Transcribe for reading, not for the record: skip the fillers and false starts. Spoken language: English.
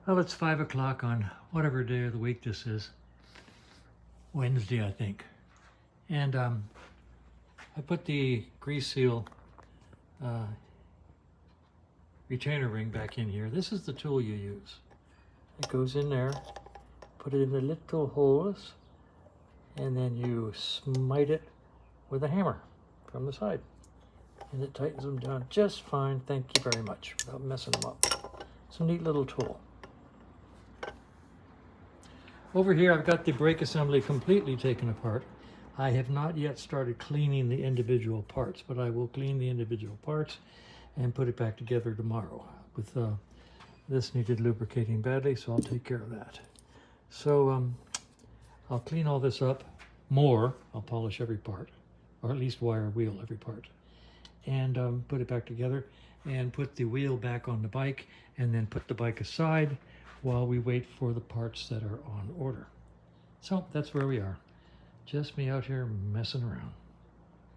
Well, it's 5 o'clock on whatever day of the week this is. Wednesday, I think. And I put the grease seal retainer ring back in here. This is the tool you use. It goes in there, put it in the little holes, and then you smite it with a hammer from the side. And it tightens them down just fine, thank you very much, without messing them up. It's a neat little tool. Over here I've got the brake assembly completely taken apart. I have not yet started cleaning the individual parts, but I will clean the individual parts and put it back together tomorrow. With this needed lubricating badly, so I'll take care of that. So I'll clean all this up more. I'll polish every part, or at least wire wheel every part, and put it back together and put the wheel back on the bike, and then put the bike aside while we wait for the parts that are on order. So that's where we are. Just me out here messing around.